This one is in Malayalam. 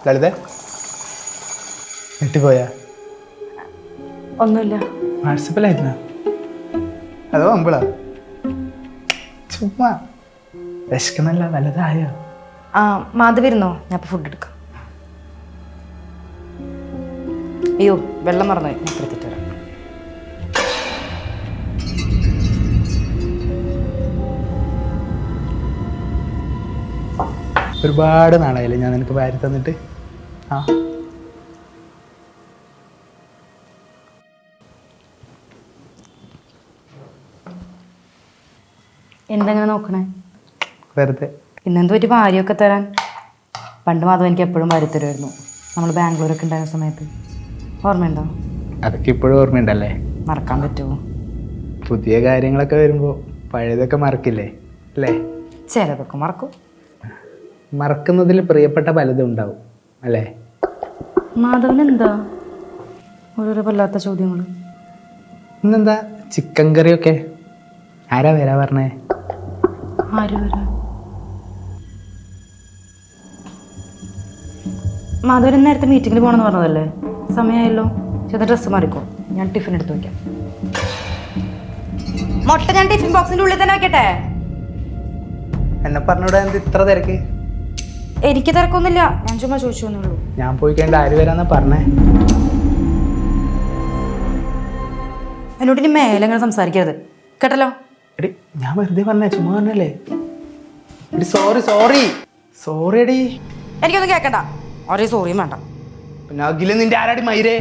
ലളിത വീട്ടിൽ ഒന്നുമില്ല. വാട്സപ്പിലായിരുന്ന അതോ അമ്പിളാ? ചുമ്മാ വിശക്കുന്നല്ല, വല്ലതായോ? ആ മാധവിരുന്നോ? ഞാൻ ഇപ്പോൾ ഫുഡ് എടുക്കാം. അയ്യോ വെള്ളം മറന്നു, ഞാൻ എടുത്തിട്ട് വരാം. ഒരുപാട് നാളായില്ലേ ഞാൻ നിനക്ക് വാരി തന്നിട്ട്. ആ എന്തെങ്ങനെ നോക്കണേ? വെറുതെ. ഇന്നെന്ത് പറ്റി വാരിയൊക്കെ തരാൻ? പണ്ട് മാധവ് എനിക്ക് എപ്പോഴും വാരി തരുമായിരുന്നു, നമ്മൾ ബാംഗ്ലൂരൊക്കെ ഉണ്ടായിരുന്ന സമയത്ത്. ഓർമ്മയുണ്ടോ? അതൊക്കെ ഇപ്പോഴും ഓർമ്മയുണ്ടല്ലേ? മറക്കാൻ പറ്റുമോ? പുതിയ കാര്യങ്ങളൊക്കെ വരുമ്പോൾ പഴയതൊക്കെ മറക്കില്ലേ അല്ലേ? ചിലതൊക്കെ മറക്കും. മറക്കുന്നതിൽ പ്രിയപ്പെട്ട പലതും ഉണ്ടാവും അല്ലേ? മാധവന് എന്താ ഓരോരോ വല്ലാത്ത ചോദ്യങ്ങൾ? ഇന്നെന്താ ചിക്കൻ കറിയൊക്കെ? ആരാ വരാ പറഞ്ഞേ? ആര് വരാ? മാധവൻ നേരത്തെ മീറ്റിങ്ങിന് പോകണമെന്ന് പറഞ്ഞതല്ലേ? സമയമായല്ലോ. ചെറിയ ഡ്രസ്സ് മാറിക്കോ, ഞാൻ ടിഫിൻ എടുത്ത് വയ്ക്കാം. മുട്ട ഞാൻ ടിഫിൻ ബോക്സിന്റെ ഉള്ളിൽ തന്നെ വെക്കട്ടെ? എന്നെ പറഞ്ഞൂടെ എന്ത് ഇത്ര തിരക്ക്? എനിക്ക് തിരക്കൊന്നുമില്ല, ഞാൻ ചുമ്മാ ചോദിച്ചു എന്നുള്ളൂ. ഞാൻ പോയി കഴിഞ്ഞ ആര് വരാന്നാ പറഞ്ഞേ? എന്നോട് ഇനി മേലെ അങ്ങനെ സംസാരിക്കരുത് കേട്ടല്ലോ. എടി ഞാൻ വെറുതെ പറഞ്ഞേ, ചുമ്മാ പറഞ്ഞല്ലേ. എടി സോറി സോറി സോറി എടി. എനിക്കൊന്നും കേൾക്കണ്ട, ഒരേ സോറിയും വേണ്ട. പിന്നെ അഖില നിന്റെ ആരാടി മയിരേ?